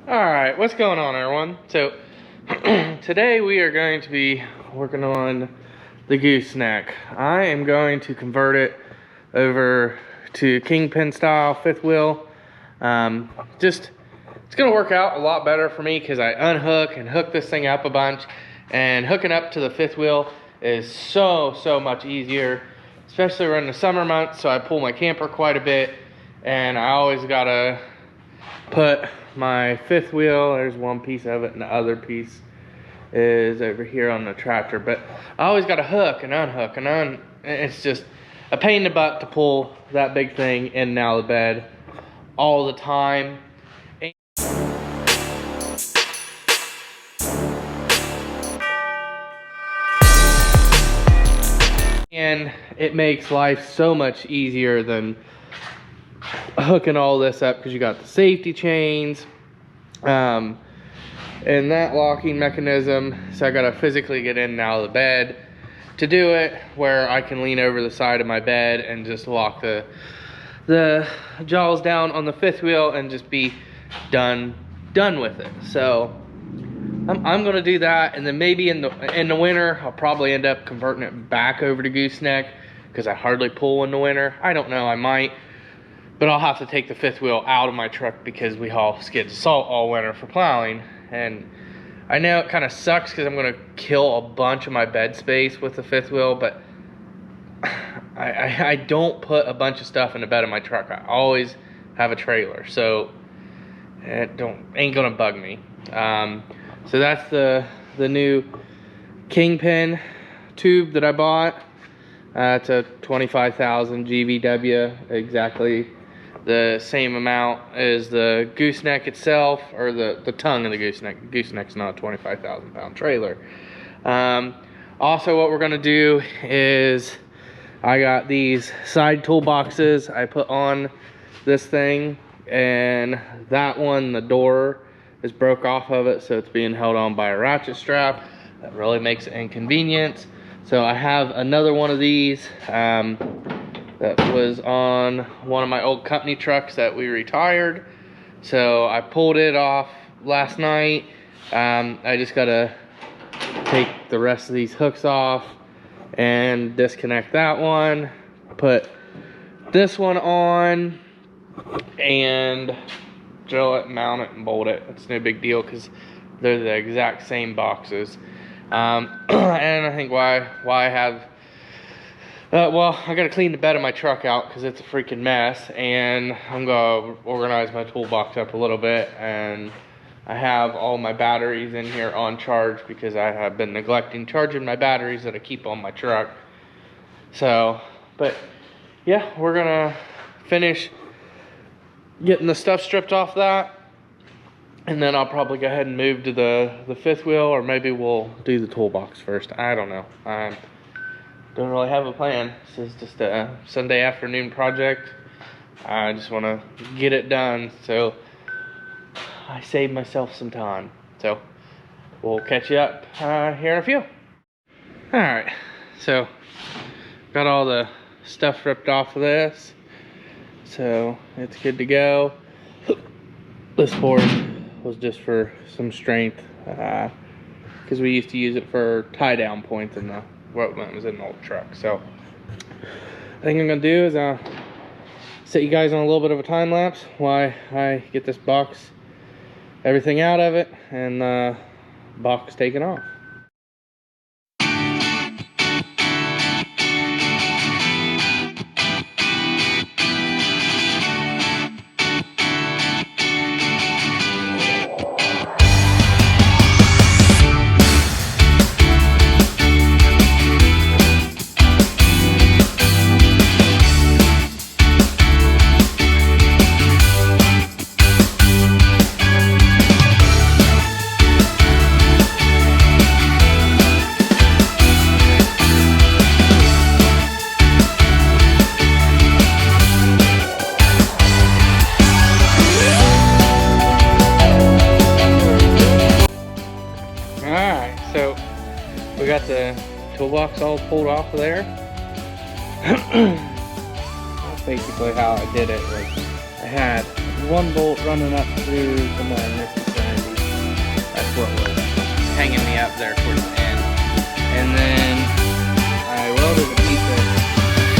Alright, what's going on, everyone? So, today we are going to be working on the gooseneck. I am going to convert it over to kingpin style fifth wheel. It's going to work out a lot better for me because I unhook and hook this thing up a bunch. And hooking up to the fifth wheel is so much easier, especially around the summer months. So I pull my camper quite a bit, and I always got to put my fifth wheel, there's one piece of it, and the other piece is over here on the tractor. But I always got to hook and unhook and it's just a pain in the butt to pull that big thing in and out of the bed all the time. And it makes life so much easier than hooking all this up, because you got the safety chains and that locking mechanism. So I gotta physically get in and out of the bed to do it, where I can lean over the side of my bed and just lock the jaws down on the fifth wheel and just be done with it. So I'm gonna do that, and then maybe in the winter I'll probably end up converting it back over to gooseneck, because I hardly pull in the winter. I don't know, I might. But I'll have to take the fifth wheel out of my truck because we haul skids of salt all winter for plowing. And I know it kind of sucks because I'm going to kill a bunch of my bed space with the fifth wheel, but I don't put a bunch of stuff in the bed of my truck. I always have a trailer, so it ain't going to bug me. So that's the new kingpin tube that I bought. It's a 25,000 GVW, exactly the same amount as the gooseneck itself, or the tongue of the gooseneck. Gooseneck's not a 25,000 pound trailer. Also, what we're gonna do is, I got these side toolboxes I put on this thing, and that one, the door is broke off of it, so it's being held on by a ratchet strap. That really makes it inconvenient. So I have another one of these that was on one of my old company trucks that we retired. So I pulled it off last night. I just gotta take the rest of these hooks off and disconnect that one, put this one on, and drill it, mount it, and bolt it. It's no big deal because they're the exact same boxes. And I think why I have, well, I gotta clean the bed of my truck out because it's a freaking mess, and I'm gonna organize my toolbox up a little bit, and I have all my batteries in here on charge because I have been neglecting charging my batteries that I keep on my truck. So, but yeah, we're gonna finish getting the stuff stripped off that, and then I'll probably go ahead and move to the fifth wheel, or maybe we'll do the toolbox first. I don't know. I don't really have a plan. This is just a Sunday afternoon project. I just want to get it done, so I saved myself some time. So we'll catch you up here in a few. Alright, so got all the stuff ripped off of this, so it's good to go. This board was just for some strength, because we used to use it for tie down points in the what was in the old truck. So I think I'm gonna do is set you guys on a little bit of a time lapse while I get this box, everything out of it, and the box taken off. So we got the toolbox all pulled off of there. That's basically how I did it. Like, I had one bolt running up through somewhere in this thing, gap there towards the end. And then I welded a piece of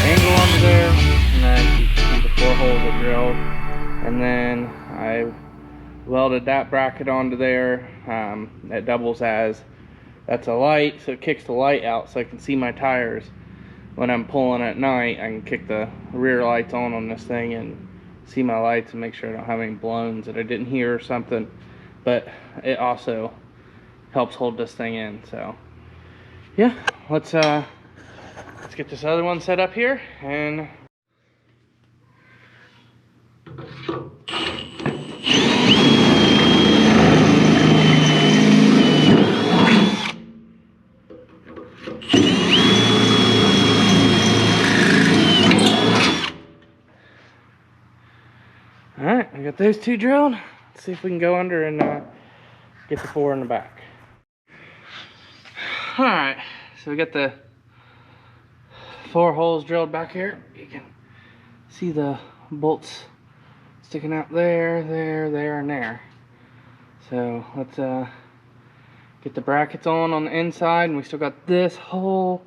angle onto there, and then you can see the 4 holes are drilled. And then I welded that bracket onto there. That doubles as, that's a light, so it kicks the light out so I can see my tires. When I'm pulling at night, I can kick the rear lights on this thing and see my lights and make sure I don't have any blowns that I didn't hear or something. But it also helps hold this thing in. So yeah, let's get this other one set up here and alright, I got those 2 drilled. Let's see if we can go under and get the 4 in the back. Alright, so we got the 4 holes drilled back here. You can see the bolts sticking out there, there, and there. So let's get the brackets on the inside, and we still got this hole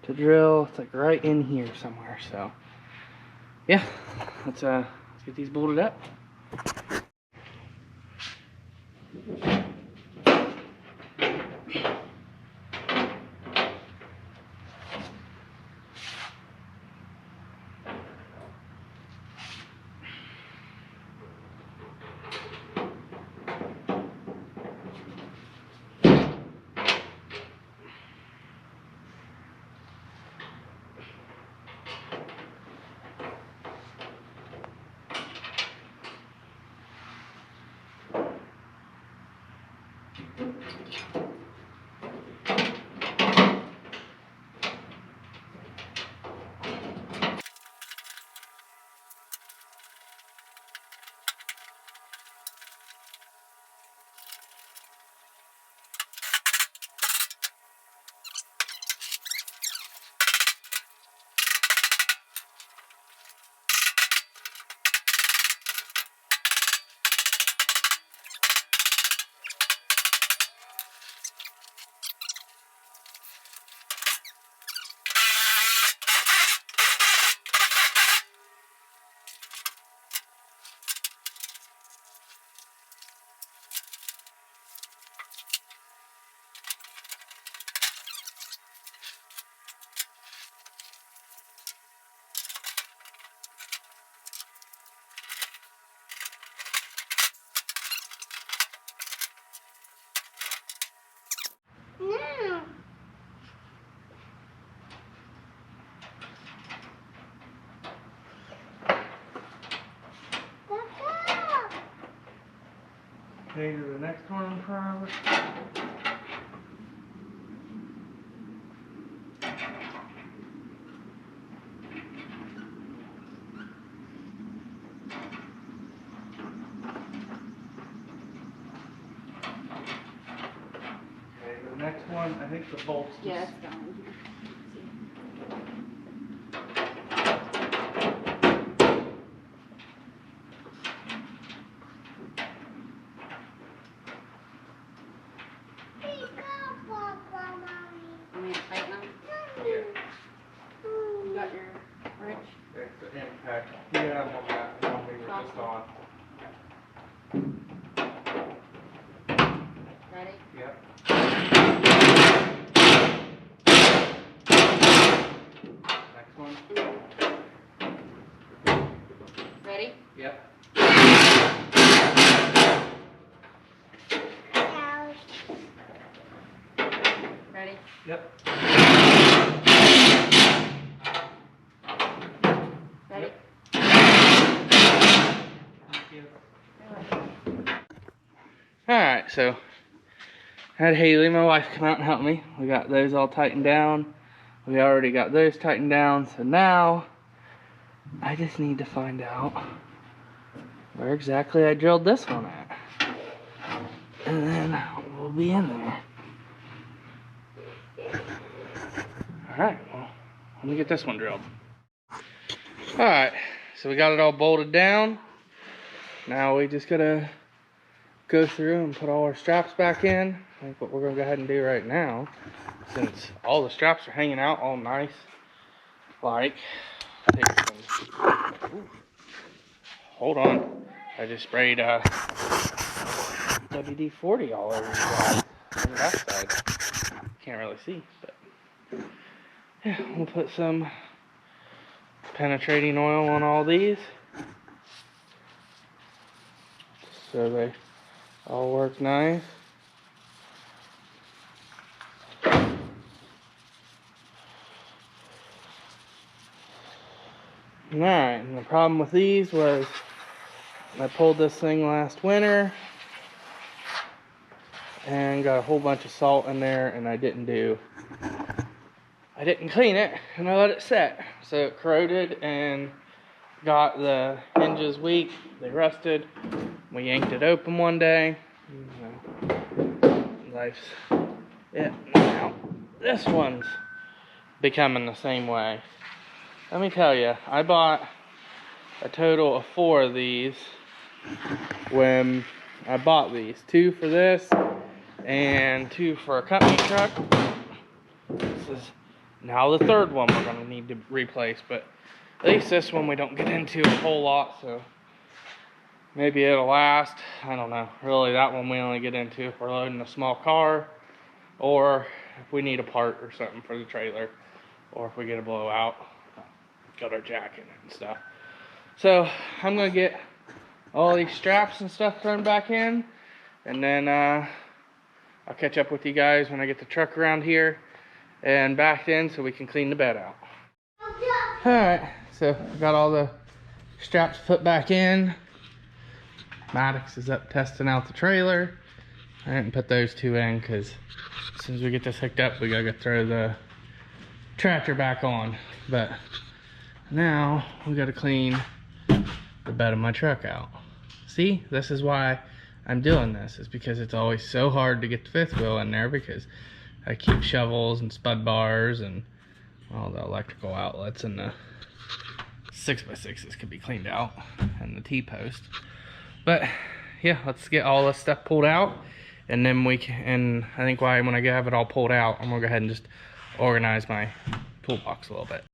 to drill. It's like right in here somewhere. So yeah, let's get these bolted up. Okay, to the next one, probably. Okay, the next one, I think the bolts just... Yeah, it's gone. Got your wrench? It's the impact. Yeah, I'm on that. I don't think we're just on. Ready? Yep. Next one. Ready? Yep. Ready? Yep. Ready? Alright, so I had Haley, my wife, come out and help me. We got those all tightened down. We already got those tightened down. So now I just need to find out where exactly I drilled this one at. And then we'll be in there. Alright, well, let me get this one drilled. Alright, so we got it all bolted down. Now we just gotta go through and put all our straps back in. I think what we're gonna go ahead and do right now, since all the straps are hanging out all nice, like, take some, ooh, hold on, I just sprayed WD-40 all over the side, on the back side. Can't really see, but yeah, we'll put some penetrating oil on all these so they all work nice. Alright, and the problem with these was I pulled this thing last winter and got a whole bunch of salt in there, and I didn't clean it, and I let it set. So it corroded and got the hinges weak, they rusted. We yanked it open one day. Life's it. Now, this one's becoming the same way. Let me tell you, I bought a total of 4 of these when I bought these. 2 for this and 2 for a company truck. This is now the 3rd one we're going to need to replace, but at least this one we don't get into a whole lot, so maybe it'll last. I don't know. Really, that one we only get into if we're loading a small car, or if we need a part or something for the trailer, or if we get a blowout. Got our jack in it and stuff. So I'm gonna get all these straps and stuff thrown back in, and then I'll catch up with you guys when I get the truck around here and back in so we can clean the bed out. Alright, so got all the straps put back in. Maddox is up testing out the trailer. I didn't put those 2 in because as soon as we get this hooked up, we gotta throw the tractor back on. But now we gotta clean the bed of my truck out. See, this is why I'm doing this. It's because it's always so hard to get the 5th wheel in there, because I keep shovels and spud bars and all the electrical outlets, and the 6x6s can be cleaned out, and the T-post. But yeah, let's get all this stuff pulled out, and then we can, and I think when I have it all pulled out, I'm gonna go ahead and just organize my toolbox a little bit.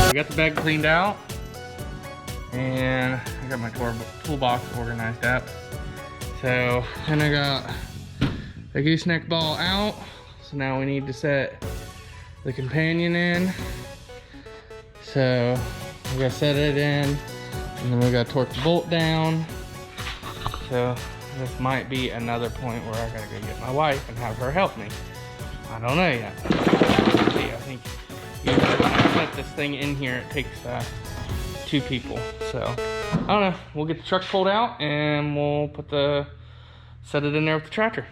I got the bed cleaned out, and I got my toolbox organized up. So, and I got the gooseneck ball out. So now we need to set the companion in. So we gotta set it in, and then we gotta torque the bolt down. So this might be another point where I gotta go get my wife and have her help me. I don't know yet. See, I think usually when I put this thing in here, it takes 2 people. So I don't know. We'll get the truck pulled out and we'll set it in there with the tractor.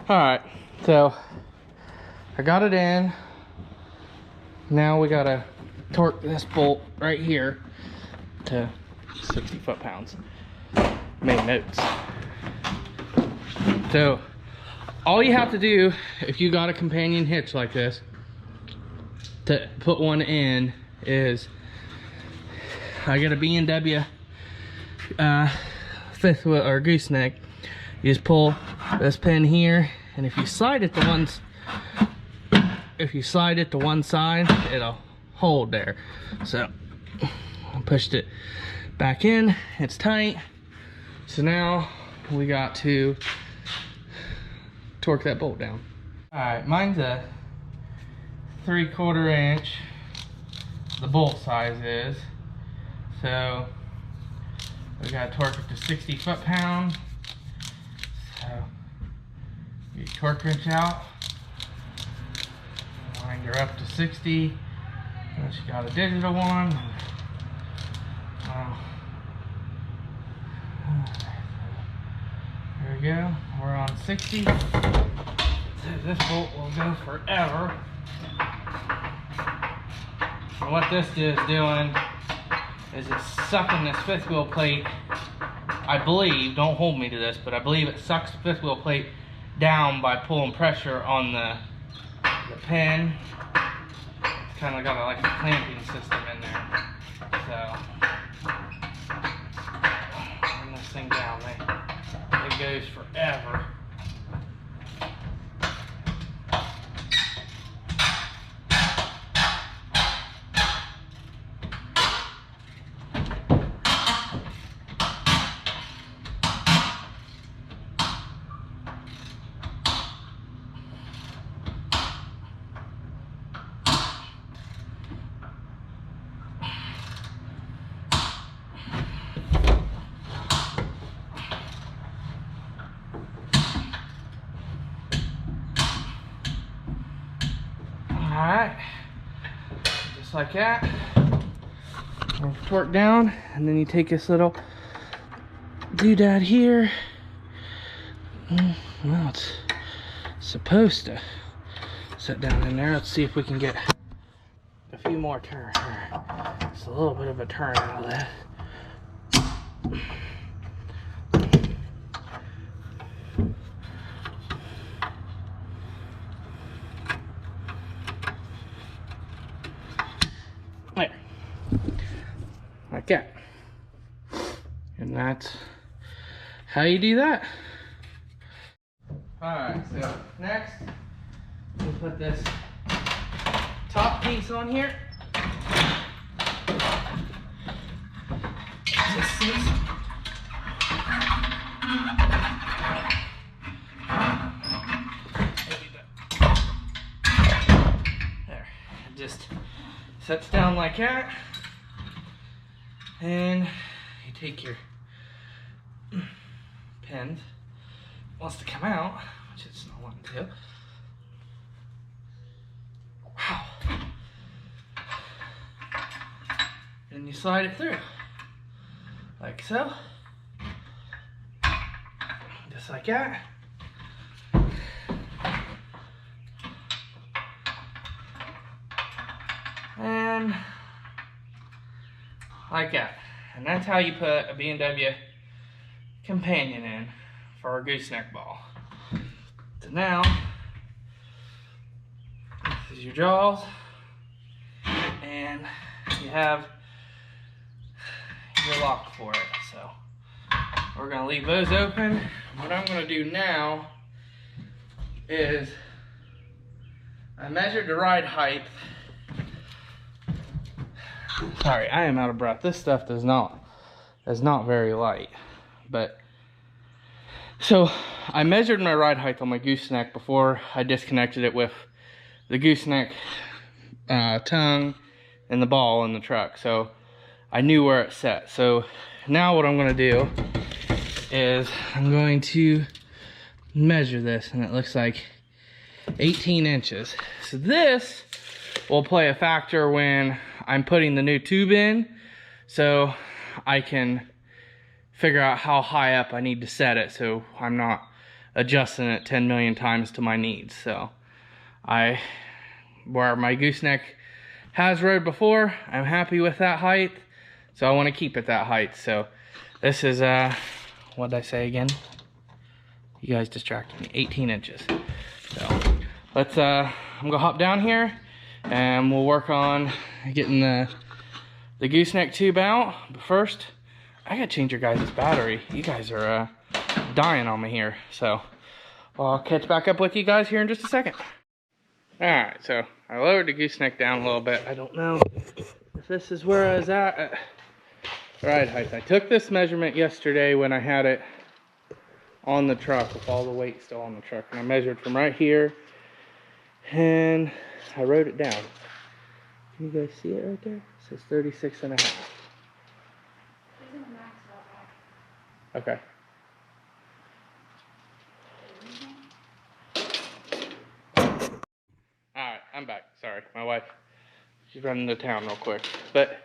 Alright, so I got it in. Now we gotta torque this bolt right here to 60 foot-pounds. Made notes. So all you have to do if you got a companion hitch like this to put one in is, I got a B&W fifth wheel or gooseneck. You just pull this pin here, and if you slide it to one side, it'll hold there. So I pushed it back in, it's tight. So now we got to torque that bolt down. All right, mine's a 3/4 inch, the bolt size is. So we gotta torque it to 60 foot-pounds. So you torque wrench out, wind her up to 60. Unless you got a digital one. There we go. We're on 60. So this bolt will go forever. And what this is doing is it's sucking this fifth wheel plate, I believe, don't hold me to this, but I believe it sucks the fifth wheel plate down by pulling pressure on the pin. It's kind of got like a clamping system in there. So, bring this thing down, it goes forever. Alright, just like that. Torque down, and then you take this little doodad here. Well, it's supposed to sit down in there. Let's see if we can get a few more turns. It's a little bit of a turn out of that. There. Like that. And that's how you do that. Alright, so next we'll put this top piece on here. There. It just sets down like that. And you take your pins. Wants to come out, which it's not wanting to. Wow. And you slide it through. Like so. Just like that. And like that. And that's how you put a B&W companion in for a gooseneck ball. So now, this is your jaws, and you have your lock for it. So we're gonna leave those open. What I'm gonna do now is I measured the ride height. Sorry, I am out of breath. This stuff is not very light, but so I measured my ride height on my gooseneck before I disconnected it with the gooseneck tongue and the ball in the truck, so I knew where it set. So now what I'm going to do is I'm going to measure this, and it looks like 18 inches. So this will play a factor when I'm putting the new tube in, so I can figure out how high up I need to set it so I'm not adjusting it 10 million times to my needs. So where my gooseneck has rode before, I'm happy with that height. So I want to keep it that height. So this is, what did I say again? You guys distracted me, 18 inches. So let's, I'm gonna hop down here and we'll work on getting the gooseneck tube out. But first, I gotta change your guys' battery. You guys are dying on me here. So I'll catch back up with you guys here in just a second. Alright, so I lowered the gooseneck down a little bit. I don't know if this is where I was at ride height. I took this measurement yesterday when I had it on the truck with all the weight still on the truck. And I measured from right here and I wrote it down. Can you guys see it right there? It says 36 and a half. Okay. Alright, I'm back. Sorry, my wife, she's running to town real quick. But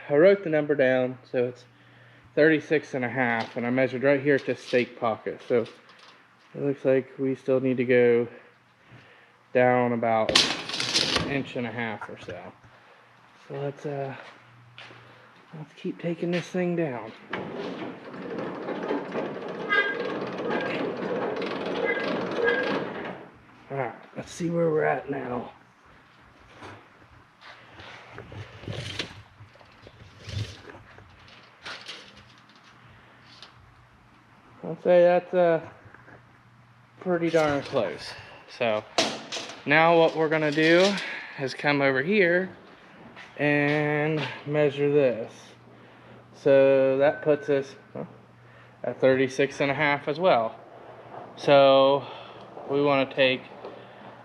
I wrote the number down, so it's 36 and a half, and I measured right here at this stake pocket. So it looks like we still need to go down about an inch and a half or so. So let's keep taking this thing down. Alright, let's see where we're at now. I'd say that's pretty darn close. So now what we're gonna do is come over here and measure this. So that puts us at 36 and a half as well. So we want to take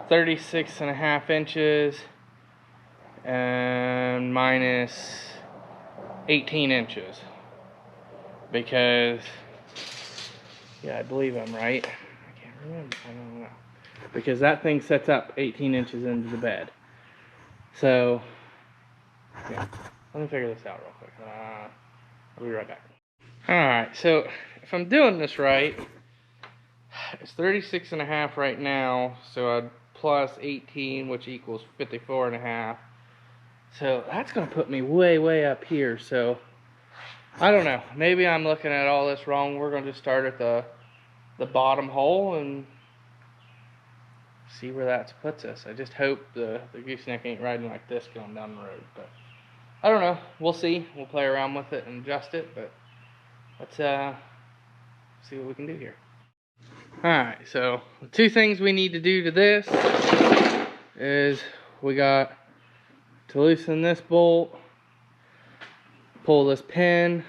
36 and a half inches and minus 18 inches. Because, yeah, I believe I'm right. I can't remember. I don't know. Because that thing sets up 18 inches into the bed. So, yeah. Let me figure this out real quick. I'll be right back. Alright, so if I'm doing this right, it's 36 and a half right now, so I'd plus 18, which equals 54 and a half. So that's going to put me way, way up here. So I don't know. Maybe I'm looking at all this wrong. We're going to just start at the bottom hole and see where that puts us. I just hope the gooseneck ain't riding like this going down the road. But I don't know. We'll see. We'll play around with it and adjust it. But let's see what we can do here. Alright, so the two things we need to do to this is we got to loosen this bolt, pull this pin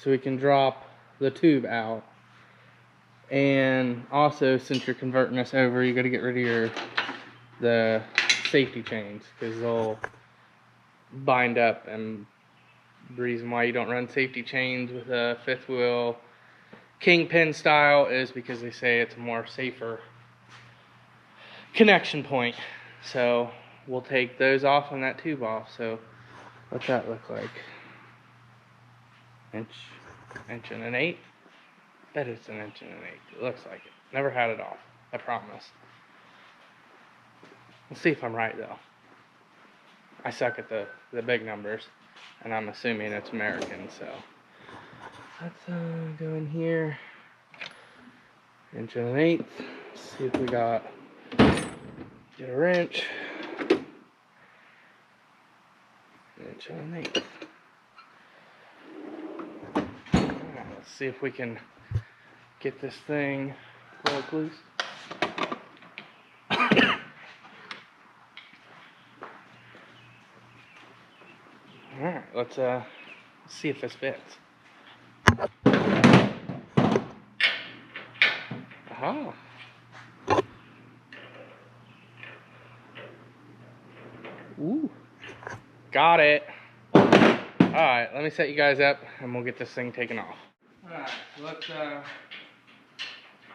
so we can drop the tube out. And also, since you're converting this over, you got to get rid of the safety chains because they'll bind up. And the reason why you don't run safety chains with a fifth wheel kingpin style is because they say it's a more safer connection point. So we'll take those off and that tube off. So what's that look like? Inch and an eighth? Bet it's an inch and an eighth. It looks like it. Never had it off, I promise. We'll see if I'm right though. I suck at the big numbers, and I'm assuming it's American, so let's go in here. Inch and an eighth. See if we got, get a wrench. Inch and an eighth. Alright, let's see if we can get this thing broke loose. Alright, let's see if this fits. Aha. Ooh. Got it. Alright, let me set you guys up and we'll get this thing taken off. Alright, so let's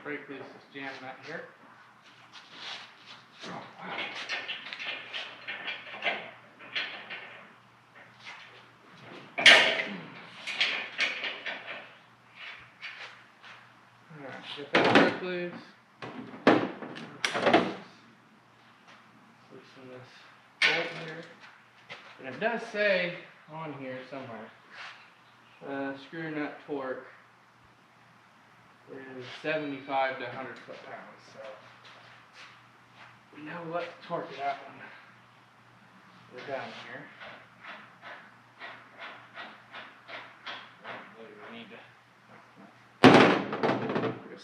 break loose this jam nut here. Oh, wow. Alright. Get that hook loose. Loosen this bolt here. And it does say on here somewhere, screw nut torque is 75 to 100 foot-pounds. So we know what to torque it at when we're down here.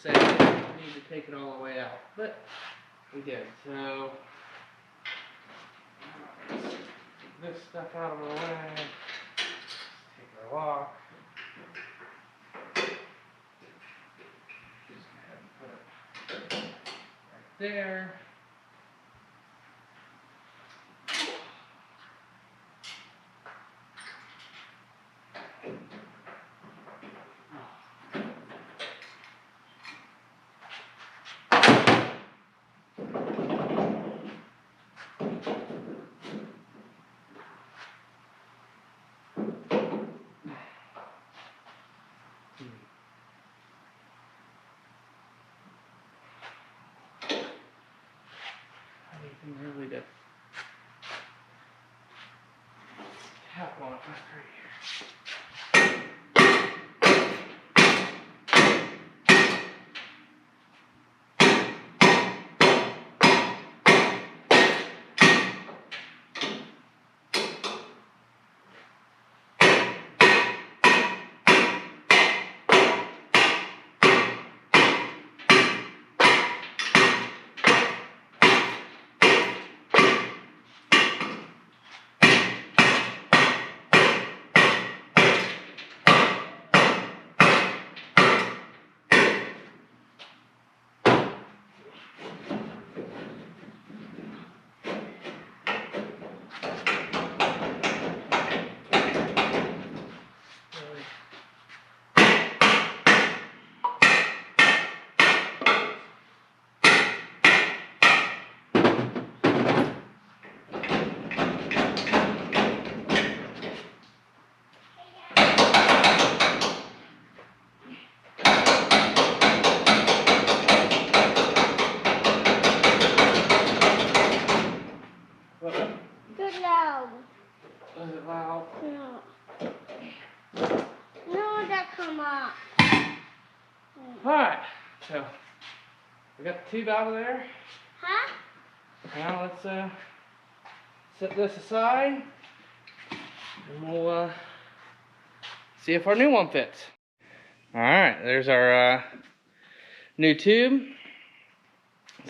We need to take it all the way out, but we did. So let's get this stuff out of our way. Take our lock. Just go ahead and put it right there. Anything really to tap on it right here. Too loud. Was it loud? No. No, that come up. Alright, so we got the tube out of there. Huh? Now let's set this aside and we'll see if our new one fits. Alright, there's our new tube.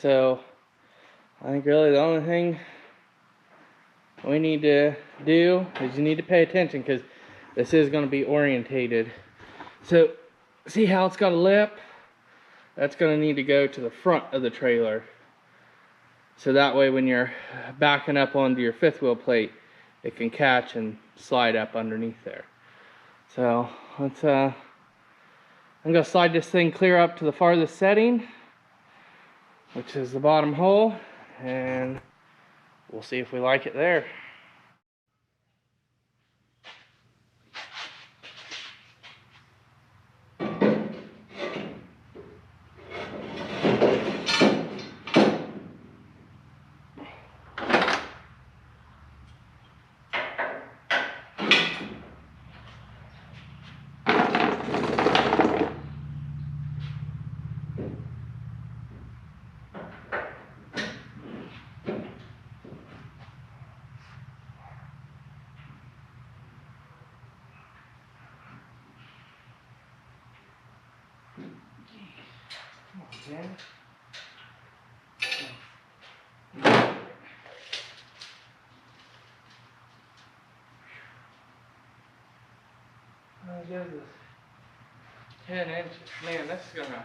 So I think really the only thing we need to do is you need to pay attention because this is going to be orientated. So see how it's got a lip? That's going to need to go to the front of the trailer. So that way when you're backing up onto your fifth wheel plate, it can catch and slide up underneath there. So let's I'm going to slide this thing clear up to the farthest setting, which is the bottom hole, and we'll see if we like it there. Okay. This is 10 inches. Man, this is gonna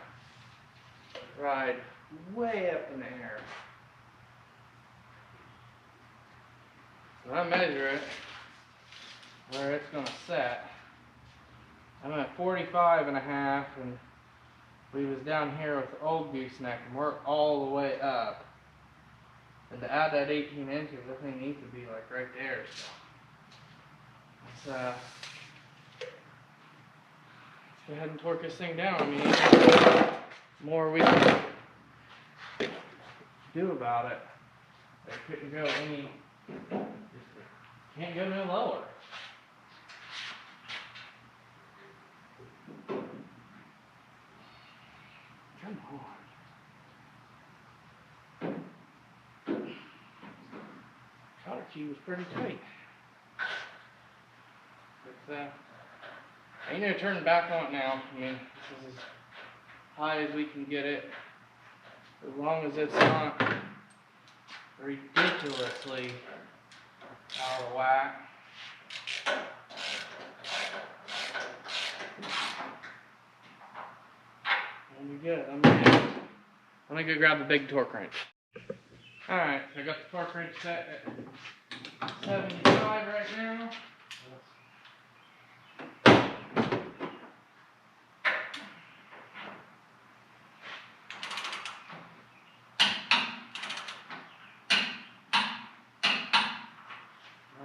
ride way up in the air. When I measure it, where it's gonna set, I'm at 45 and a half, and we was down here with the old gooseneck, and we're all the way up. And to add that 18 inches, that thing needs to be like right there. So let's go ahead and torque this thing down. I mean, more we can do about it. They couldn't go any, can't go no lower. Come on. Cotter key was pretty tight. But ain't no turning back on it now. I mean, this is as high as we can get it. As long as it's not ridiculously out of whack. We'll be good. Let me go grab a big torque wrench. Alright, so I got the torque wrench set at 75 right now.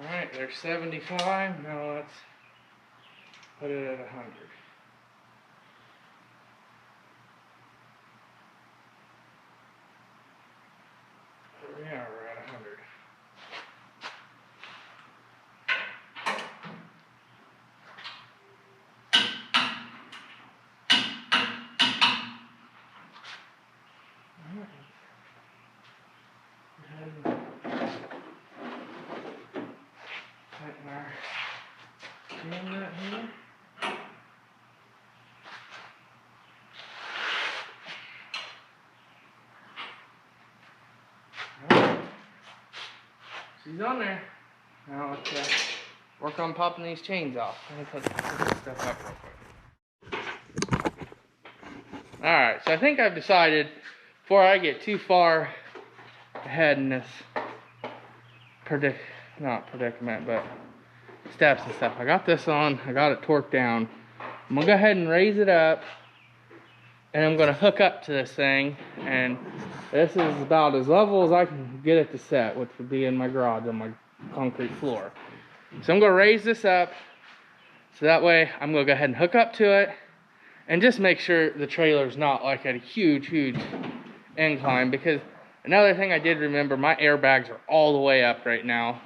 Alright, there's 75. Now let's put it at 100. Yeah, we're at 100. Tighten our jam nut here. Alright. She's on there. Now let's work on popping these chains off. Let me put this stuff up real quick. Alright, so I think I've decided before I get too far ahead in this not predicament, but steps and stuff. I got this on, I got it torqued down. I'm gonna go ahead and raise it up, and I'm gonna hook up to this thing, and this is about as level as I can get it to set, which would be in my garage on my concrete floor. So I'm gonna raise this up, so that way I'm gonna go ahead and hook up to it, and just make sure the trailer's not like at a huge incline, because another thing I did remember, my airbags are all the way up right now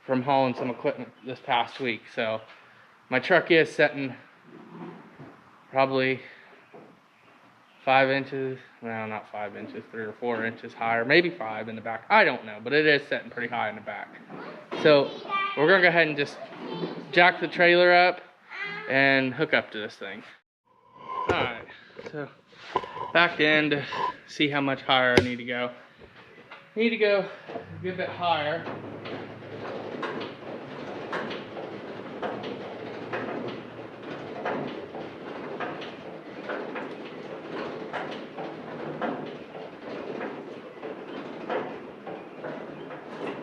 from hauling some equipment this past week. So my truck is setting probably 5 inches, well, not 5 inches, 3 or 4 inches higher, maybe 5 in the back. I don't know, but it is setting pretty high in the back. So we're gonna go ahead and just jack the trailer up and hook up to this thing. All right, so back in to see how much higher I need to go. I need to go a good bit higher.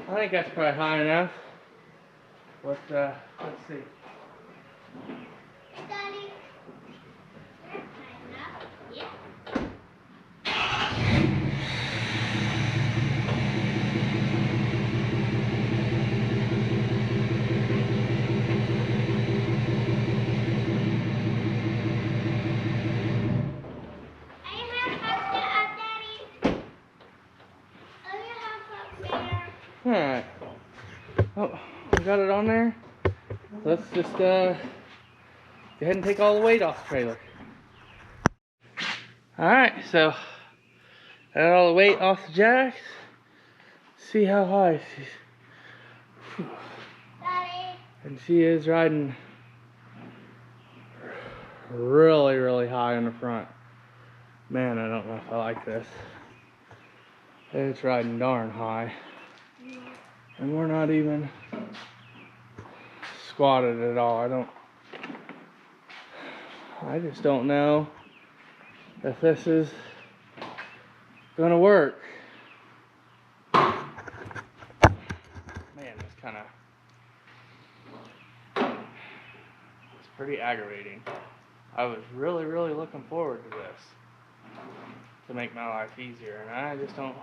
I think that's probably high enough. But let's see. Daddy. Yeah. Alright. Oh, we got it on there. Let's just go ahead and take all the weight off the trailer. Alright, so got all the weight off the jacks. See how high she's. Daddy. And she is riding really high in the front. Man, I don't know if I like this. It's riding darn high. And we're not even squatted at all. I just don't know if this is gonna work. Man, it's pretty aggravating. I was really looking forward to this to make my life easier, and I just don't.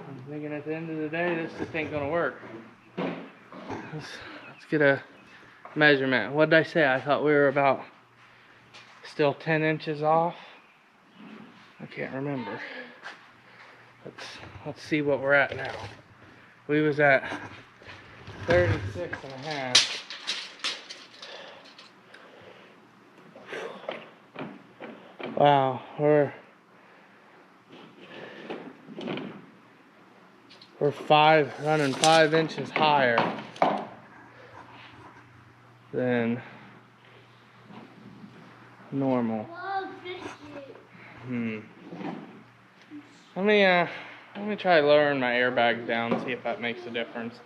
I'm thinking at the end of the day, this just ain't gonna work. Let's get a measurement. What did I say? I thought we were about still 10 inches off. I can't remember. Let's see what we're at now. We was at 36 and a half. Wow, we're 5 inches higher than normal. Let me try lowering my airbags down and see if that makes a difference.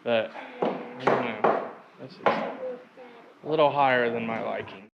But I don't know. This is a little higher than my liking.